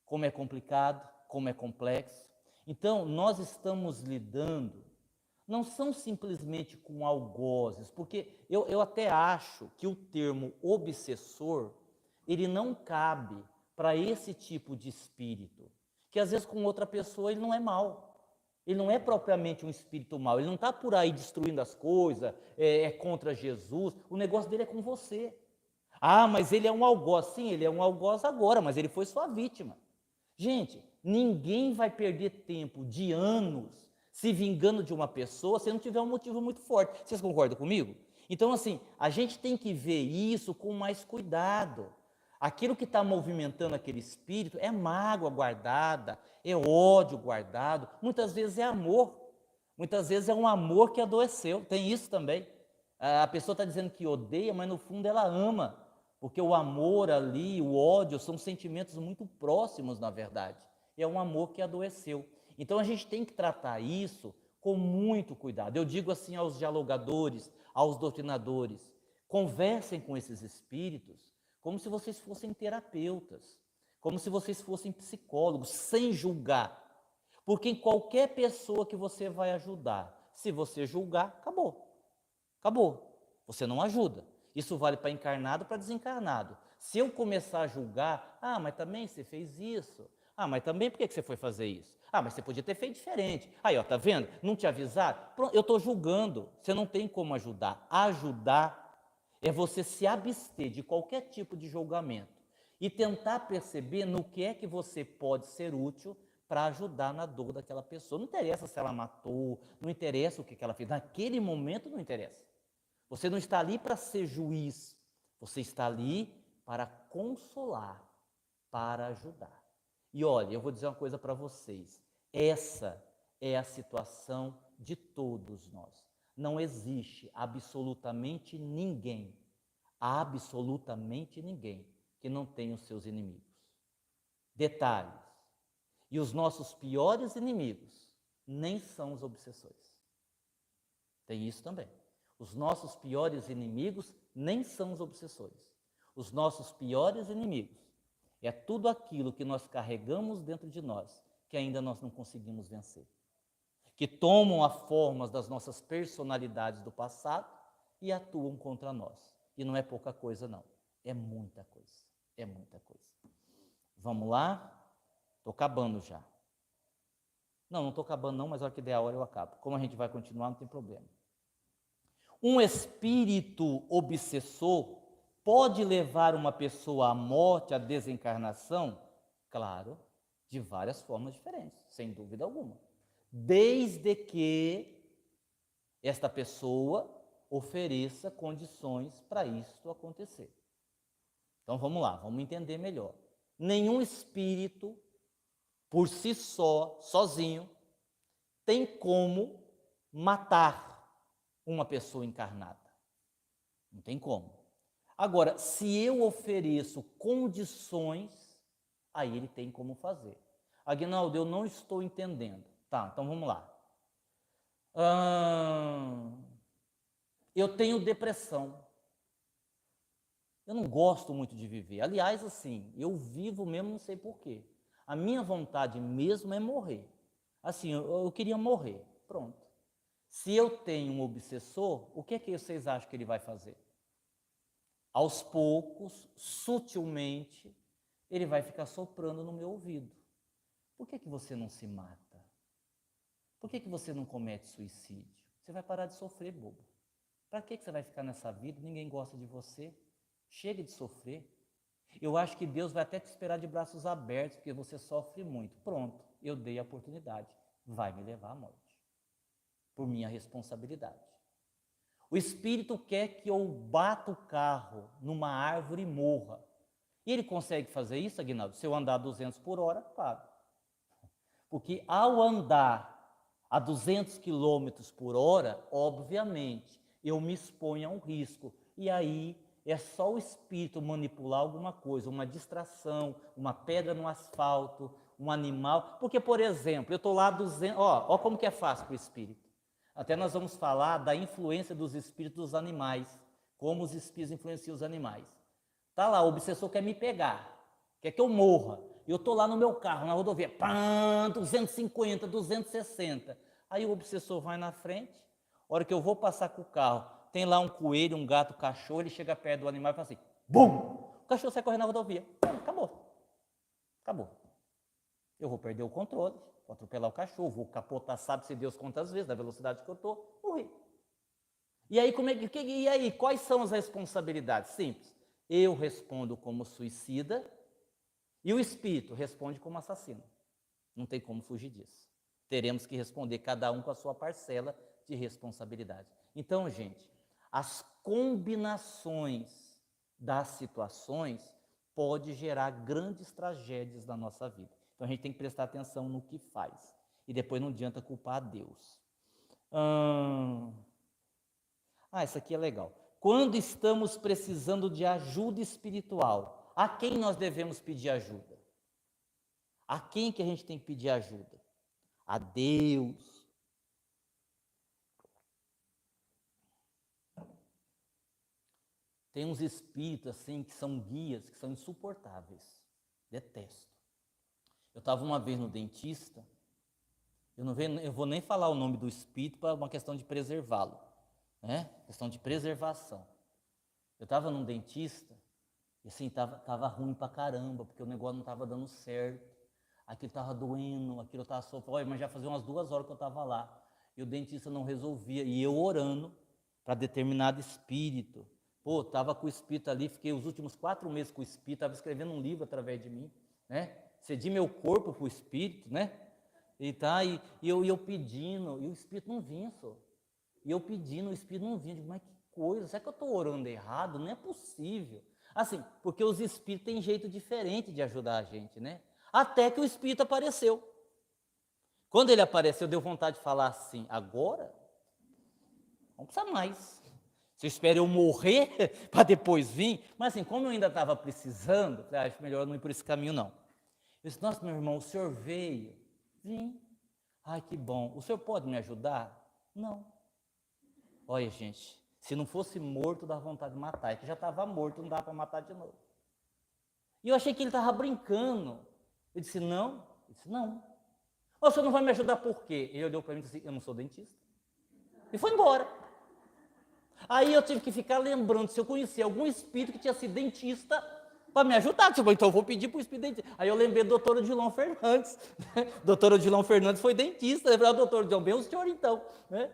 como é complicado, como é complexo? Então, nós estamos lidando, não são simplesmente com algozes, porque eu até acho que o termo obsessor, ele não cabe para esse tipo de espírito, que às vezes com outra pessoa ele não é mau. Ele não é propriamente um espírito mau, ele não está por aí destruindo as coisas, é contra Jesus, o negócio dele é com você. Mas ele é um algoz. Sim, ele é um algoz agora, mas ele foi sua vítima. Gente, ninguém vai perder tempo de anos se vingando de uma pessoa se não tiver um motivo muito forte. Vocês concordam comigo? Então, assim, a gente tem que ver isso com mais cuidado. Aquilo que está movimentando aquele espírito é mágoa guardada, é ódio guardado, muitas vezes é amor, muitas vezes é um amor que adoeceu, tem isso também. A pessoa está dizendo que odeia, mas no fundo ela ama, porque o amor ali, o ódio, são sentimentos muito próximos, na verdade. É um amor que adoeceu. Então a gente tem que tratar isso com muito cuidado. Eu digo assim aos dialogadores, aos doutrinadores, conversem com esses espíritos como se vocês fossem terapeutas, como se vocês fossem psicólogos, sem julgar. Porque em qualquer pessoa que você vai ajudar, se você julgar, acabou. Acabou. Você não ajuda. Isso vale para encarnado, para desencarnado. Se eu começar a julgar, mas também você fez isso. Mas também por que você foi fazer isso? Mas você podia ter feito diferente. Aí, ó, tá vendo? Não te avisar? Pronto, eu estou julgando. Você não tem como ajudar. Ajudar é você se abster de qualquer tipo de julgamento e tentar perceber no que é que você pode ser útil para ajudar na dor daquela pessoa. Não interessa se ela matou, não interessa o que ela fez. Naquele momento não interessa. Você não está ali para ser juiz, você está ali para consolar, para ajudar. E olha, eu vou dizer uma coisa para vocês, essa é a situação de todos nós. Não existe absolutamente ninguém que não tenha os seus inimigos. Detalhes, e os nossos piores inimigos nem são os obsessores. Tem isso também. Os nossos piores inimigos nem são os obsessores. Os nossos piores inimigos é tudo aquilo que nós carregamos dentro de nós, que ainda nós não conseguimos vencer. Que tomam a forma das nossas personalidades do passado e atuam contra nós. E não é pouca coisa, não. É muita coisa. É muita coisa. Vamos lá? Estou acabando já. Não estou acabando não, mas a hora que der a hora eu acabo. Como a gente vai continuar, não tem problema. Um espírito obsessor pode levar uma pessoa à morte, à desencarnação? Claro, de várias formas diferentes, sem dúvida alguma. Desde que esta pessoa ofereça condições para isso acontecer. Então vamos lá, vamos entender melhor. Nenhum espírito, por si só, sozinho, tem como matar uma pessoa encarnada. Não tem como. Agora, se eu ofereço condições, aí ele tem como fazer. Aguinaldo, eu não estou entendendo. Tá, então vamos lá. Eu tenho depressão. Eu não gosto muito de viver. Aliás, assim, eu vivo mesmo, não sei porquê. A minha vontade mesmo é morrer. Assim, eu queria morrer. Pronto. Se eu tenho um obsessor, o que é que vocês acham que ele vai fazer? Aos poucos, sutilmente, ele vai ficar soprando no meu ouvido. Por que você não se mata? Por que você não comete suicídio? Você vai parar de sofrer, bobo. Para que você vai ficar nessa vida? Ninguém gosta de você. Chega de sofrer. Eu acho que Deus vai até te esperar de braços abertos, porque você sofre muito. Pronto, eu dei a oportunidade. Vai me levar à morte. Por minha responsabilidade. O espírito quer que eu bata o carro numa árvore e morra. E ele consegue fazer isso, Aguinaldo? Se eu andar a 200 por hora, claro. Porque ao andar a 200 quilômetros por hora, obviamente, eu me exponho a um risco. E aí é só o espírito manipular alguma coisa, uma distração, uma pedra no asfalto, um animal. Porque, por exemplo, eu estou lá a 200... Ó como que é fácil para o espírito. Até nós vamos falar da influência dos espíritos dos animais, como os espíritos influenciam os animais. Tá lá, o obsessor quer me pegar, quer que eu morra. Eu estou lá no meu carro, na rodovia, 250, 260. Aí o obsessor vai na frente, a hora que eu vou passar com o carro, tem lá um coelho, um gato, um cachorro, ele chega perto do animal e fala assim, bum! O cachorro sai correndo na rodovia. Acabou. Acabou. Eu vou perder o controle, vou atropelar o cachorro, vou capotar, sabe-se Deus quantas vezes, da velocidade que eu estou, morri. E aí, quais são as responsabilidades? Simples. Eu respondo como suicida e o espírito responde como assassino. Não tem como fugir disso. teremos que responder cada um com a sua parcela de responsabilidade. Então, gente, as combinações das situações pode gerar grandes tragédias na nossa vida. Então, a gente tem que prestar atenção no que faz. E depois não adianta culpar a Deus. Isso aqui é legal. Quando estamos precisando de ajuda espiritual, a quem nós devemos pedir ajuda? A quem que a gente tem que pedir ajuda? A Deus. Tem uns espíritos assim que são guias, que são insuportáveis. Detesto. Eu estava uma vez no dentista, eu vou nem falar o nome do espírito para uma questão de preservá-lo, né? Questão de preservação. Eu estava num dentista e assim, tava ruim pra caramba, porque o negócio não estava dando certo. Aquilo estava doendo, aquilo estava sofrendo. Mas já fazia umas 2 horas que eu estava lá. E o dentista não resolvia. E eu orando para determinado espírito. Estava com o espírito ali, fiquei os últimos 4 meses com o espírito, estava escrevendo um livro através de mim, né? Cedi meu corpo para o espírito, né? E eu pedindo, e o espírito não vinha, só. E eu pedindo, o espírito não vinha. Eu digo, mas que coisa, será que eu estou orando errado? Não é possível. Assim, porque os espíritos têm jeito diferente de ajudar a gente, né? Até que o espírito apareceu. Quando ele apareceu, deu vontade de falar assim, agora? Não precisa mais. Você espera eu morrer para depois vir? Mas assim, como eu ainda estava precisando, falei, acho melhor não ir por esse caminho, não. Eu disse, nossa, meu irmão, o senhor veio? Vim. Ai, que bom. O senhor pode me ajudar? Não. Olha, gente, se não fosse morto, dá vontade de matar. É que já estava morto, não dá para matar de novo. E eu achei que ele estava brincando. Eu disse, não. Ele disse, não. O senhor não vai me ajudar por quê? Ele olhou para mim e disse, eu não sou dentista. E foi embora. Aí eu tive que ficar lembrando se eu conhecia algum espírito que tinha sido dentista para me ajudar. Então eu vou pedir para o espírito dentista. Aí eu lembrei do doutor Odilon Fernandes. Doutor Odilon Fernandes foi dentista. Lembrei, doutor Odilon, bem o senhor então. Né?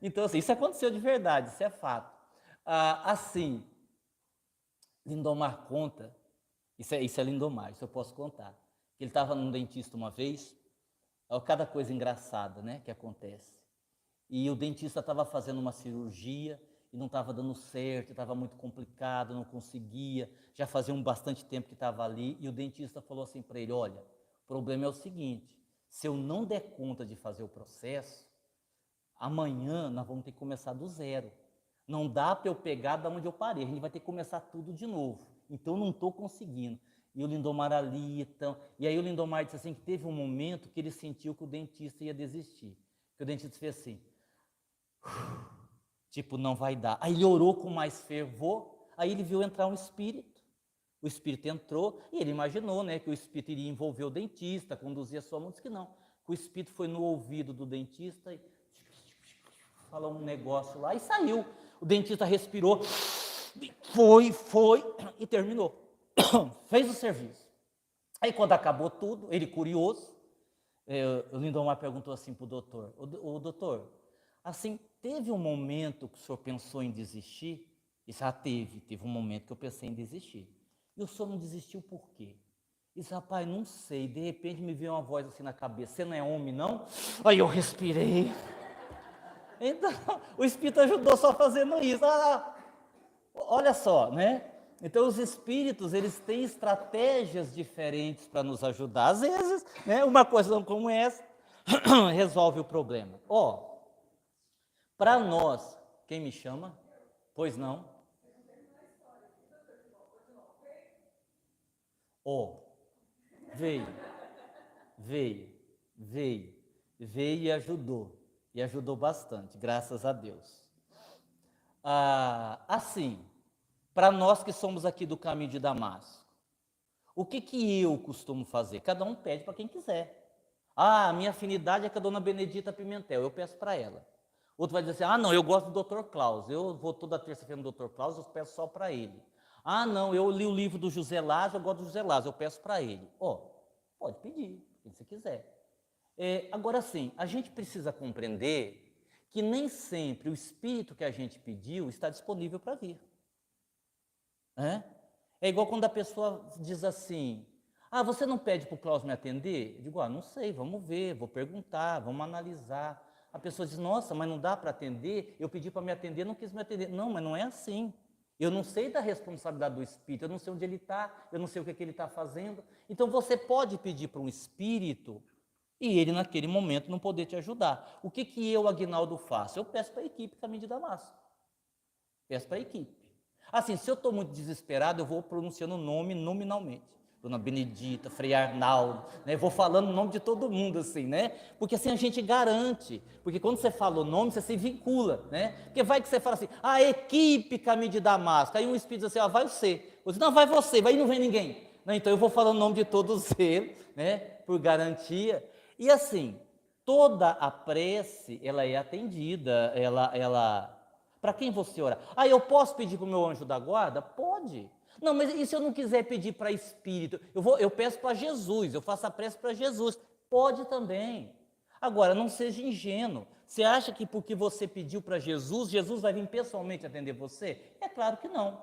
Então, assim, isso aconteceu de verdade, isso é fato. Assim, Lindomar conta, isso é Lindomar, isso eu posso contar. Ele estava num dentista uma vez, cada coisa engraçada, né, que acontece. E o dentista estava fazendo uma cirurgia e não estava dando certo, estava muito complicado, não conseguia, já fazia bastante tempo que estava ali, e o dentista falou assim para ele, olha, o problema é o seguinte, se eu não der conta de fazer o processo, amanhã nós vamos ter que começar do zero. Não dá para eu pegar da onde eu parei, a gente vai ter que começar tudo de novo. Então eu não estou conseguindo. E o Lindomar ali, então... E aí o Lindomar disse assim, que teve um momento que ele sentiu que o dentista ia desistir. Que o dentista fez assim, tipo, não vai dar. Aí ele orou com mais fervor, aí ele viu entrar um espírito. O espírito entrou e ele imaginou, né, que o espírito iria envolver o dentista, conduzir a sua mão, disse que não. O espírito foi no ouvido do dentista e falou um negócio lá e saiu. O dentista respirou, foi e terminou. Fez o serviço. Aí quando acabou tudo, ele curioso, o Lindomar perguntou assim para o doutor, o doutor, assim, teve um momento que o senhor pensou em desistir? Isso, teve um momento que eu pensei em desistir. E o senhor não desistiu por quê? Isso, rapaz, não sei, de repente me veio uma voz assim na cabeça, você não é homem não? Aí eu respirei. Então, o Espírito ajudou só fazendo isso. Olha só, né? Então, os Espíritos, eles têm estratégias diferentes para nos ajudar. Às vezes, né, uma coisa como essa resolve o problema. Para nós, quem me chama? Pois não? Veio e ajudou. E ajudou bastante, graças a Deus. Assim, para nós que somos aqui do caminho de Damasco, o que eu costumo fazer? Cada um pede para quem quiser. A minha afinidade é com a dona Benedita Pimentel, eu peço para ela. Outro vai dizer assim, não, eu gosto do Dr. Klaus, eu vou toda terça-feira no Dr. Klaus, eu peço só para ele. Não, eu li o livro do José Lázaro, eu gosto do José Lázaro, eu peço para ele. Pode pedir, quem você quiser. Agora sim, a gente precisa compreender que nem sempre o espírito que a gente pediu está disponível para vir. É igual quando a pessoa diz assim, Ah, você não pede para o Klaus me atender? Eu digo, não sei, vamos ver, vou perguntar, vamos analisar. A pessoa diz, nossa, mas não dá para atender? Eu pedi para me atender, não quis me atender. Não, mas não é assim. Eu não sei da responsabilidade do espírito, eu não sei onde ele está, eu não sei o que ele está fazendo. Então você pode pedir para um espírito e ele naquele momento não poder te ajudar. O que eu, Aguinaldo, faço? Eu peço para a equipe Caminho de Damasco. Peço para a equipe. Assim, se eu estou muito desesperado, eu vou pronunciando o nome nominalmente. Dona Benedita, Frei Arnaldo, né? Vou falando o nome de todo mundo, assim, né? Porque assim a gente garante. Porque quando você fala o nome, você se vincula, né? Porque vai que você fala assim, a equipe Caminho de Damasco. Aí um espírito diz assim, vai você. Você diz, não, vai você, vai e não vem ninguém. Não, então eu vou falando o nome de todos eles, né? Por garantia. E assim, toda a prece, ela é atendida, para quem você ora? Eu posso pedir para o meu anjo da guarda? Pode. Não, mas e se eu não quiser pedir para espírito? Eu peço para Jesus, eu faço a prece para Jesus. Pode também. Agora, não seja ingênuo. Você acha que porque você pediu para Jesus, Jesus vai vir pessoalmente atender você? É claro que não.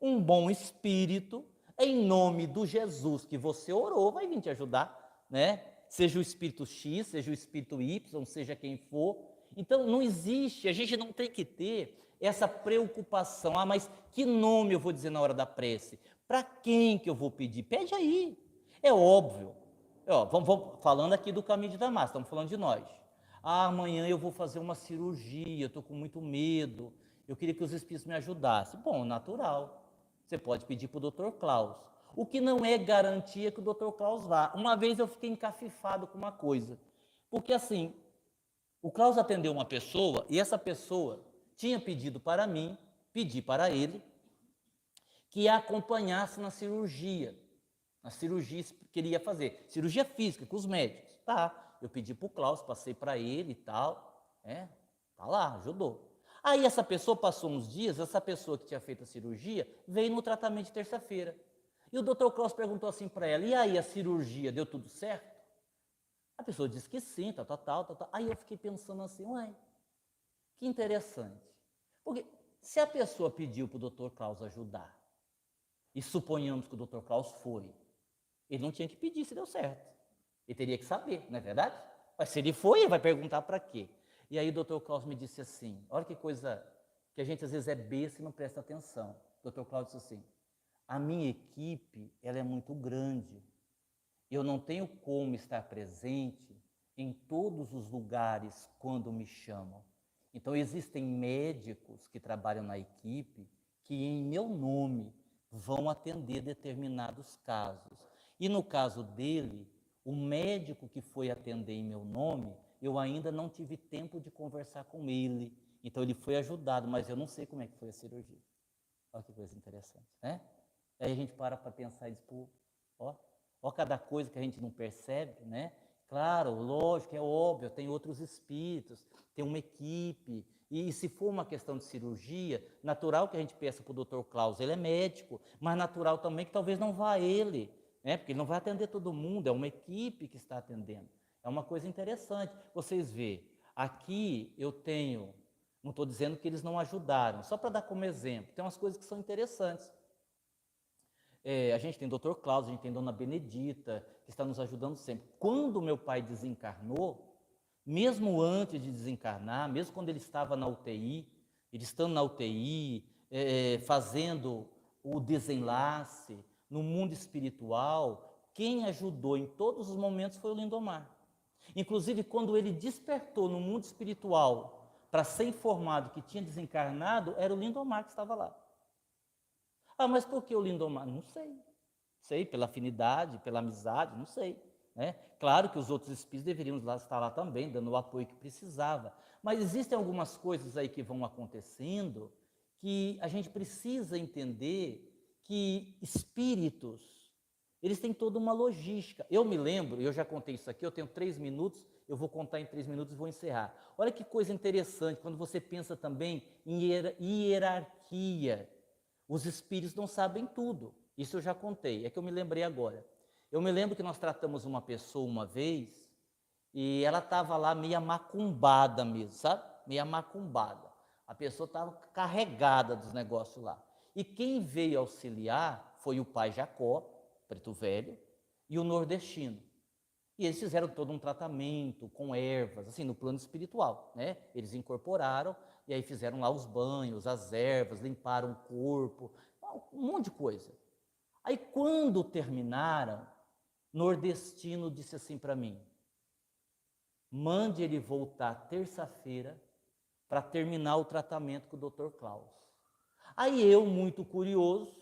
Um bom espírito, em nome do Jesus que você orou, vai vir te ajudar, né? Seja o espírito X, seja o espírito Y, seja quem for. Então, não existe, a gente não tem que ter essa preocupação. Mas que nome eu vou dizer na hora da prece? Para quem que eu vou pedir? Pede aí. É óbvio. Vamos falando aqui do Caminho de Damasco, estamos falando de nós. Amanhã eu vou fazer uma cirurgia, eu estou com muito medo, eu queria que os espíritos me ajudassem. Bom, natural. Você pode pedir para o Dr. Klaus. O que não é garantia que o Dr. Klaus vá. Uma vez eu fiquei encafifado com uma coisa. Porque assim, o Klaus atendeu uma pessoa e essa pessoa tinha pedido para mim, pedi para ele, que a acompanhasse na cirurgia que ele ia fazer, cirurgia física com os médicos. Tá, eu pedi para o Klaus, passei para ele e tal, tá lá, ajudou. Aí essa pessoa passou uns dias, essa pessoa que tinha feito a cirurgia veio no tratamento de terça-feira. E o Dr. Klaus perguntou assim para ela, e aí a cirurgia deu tudo certo? A pessoa disse que sim, tal. Aí eu fiquei pensando assim, que interessante. Porque se a pessoa pediu para o Dr. Klaus ajudar, e suponhamos que o Dr. Klaus foi, ele não tinha que pedir se deu certo. Ele teria que saber, não é verdade? Mas se ele foi, ele vai perguntar para quê? E aí o Dr. Klaus me disse assim, olha que coisa que a gente às vezes é besta e não presta atenção. O Dr. Klaus disse assim, a minha equipe, ela é muito grande. Eu não tenho como estar presente em todos os lugares quando me chamam. Então, existem médicos que trabalham na equipe que, em meu nome, vão atender determinados casos. E no caso dele, o médico que foi atender em meu nome, eu ainda não tive tempo de conversar com ele. Então, ele foi ajudado, mas eu não sei como é que foi a cirurgia. Olha que coisa interessante, né? Aí a gente para pensar e diz, ó cada coisa que a gente não percebe, né? Claro, lógico, é óbvio, tem outros espíritos, tem uma equipe, e se for uma questão de cirurgia, natural que a gente peça para o Dr. Klaus, ele é médico, mas natural também que talvez não vá ele, né? Porque ele não vai atender todo mundo, é uma equipe que está atendendo. É uma coisa interessante. Vocês vê, aqui eu tenho, não estou dizendo que eles não ajudaram, só para dar como exemplo, tem umas coisas que são interessantes. A gente tem Dr. Klaus, a gente tem Dona Benedita, que está nos ajudando sempre. Quando meu pai desencarnou, mesmo antes de desencarnar, mesmo quando ele estava na UTI, ele estando na UTI, fazendo o desenlace no mundo espiritual, quem ajudou em todos os momentos foi o Lindomar. Inclusive, quando ele despertou no mundo espiritual para ser informado que tinha desencarnado, era o Lindomar que estava lá. Mas por que o Lindomar? Não sei. Sei, pela afinidade, pela amizade, não sei. Né? Claro que os outros espíritos deveriam estar lá também, dando o apoio que precisava. Mas existem algumas coisas aí que vão acontecendo que a gente precisa entender que espíritos, eles têm toda uma logística. Eu me lembro, eu já contei isso aqui, eu tenho 3 minutos, eu vou contar em 3 minutos e vou encerrar. Olha que coisa interessante, quando você pensa também em hierarquia. Os espíritos não sabem tudo. Isso eu já contei, é que eu me lembrei agora. Eu me lembro que nós tratamos uma pessoa uma vez e ela estava lá meia macumbada mesmo, sabe? Meia macumbada. A pessoa estava carregada dos negócios lá. E quem veio auxiliar foi o pai Jacó, preto velho, e o nordestino. E eles fizeram todo um tratamento com ervas, assim, no plano espiritual, né? Eles incorporaram e aí fizeram lá os banhos, as ervas, limparam o corpo, um monte de coisa. Aí quando terminaram, nordestino disse assim para mim: mande ele voltar terça-feira para terminar o tratamento com o Dr. Klaus. Aí eu, muito curioso,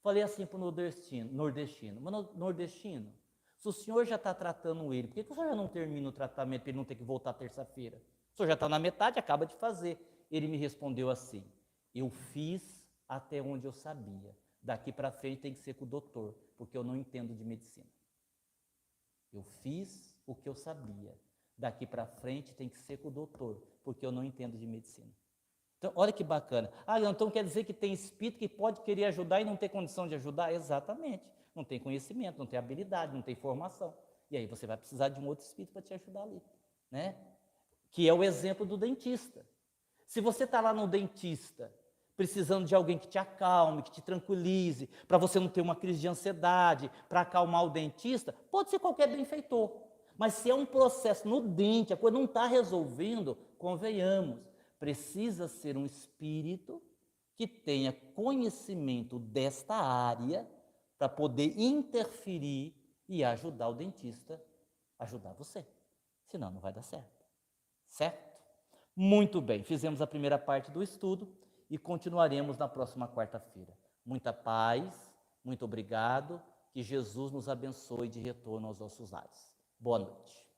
falei assim para o nordestino, mas nordestino, se o senhor já está tratando ele, por que o senhor já não termina o tratamento para ele não ter que voltar terça-feira? O senhor já está na metade, acaba de fazer. Ele me respondeu assim: eu fiz até onde eu sabia. Daqui para frente tem que ser com o doutor, porque eu não entendo de medicina. Eu fiz o que eu sabia. Daqui para frente tem que ser com o doutor, porque eu não entendo de medicina. Então, olha que bacana. Ah, então quer dizer que tem espírito que pode querer ajudar e não ter condição de ajudar? Exatamente. Não tem conhecimento, não tem habilidade, não tem formação. E aí você vai precisar de um outro espírito para te ajudar ali, né? Que é o exemplo do dentista. Se você está lá no dentista, precisando de alguém que te acalme, que te tranquilize, para você não ter uma crise de ansiedade, para acalmar o dentista, pode ser qualquer benfeitor. Mas se é um processo no dente, a coisa não está resolvendo, convenhamos, precisa ser um espírito que tenha conhecimento desta área para poder interferir e ajudar o dentista a ajudar você. Senão não vai dar certo. Certo? Muito bem, fizemos a primeira parte do estudo e continuaremos na próxima quarta-feira. Muita paz, muito obrigado, que Jesus nos abençoe de retorno aos nossos lares. Boa noite.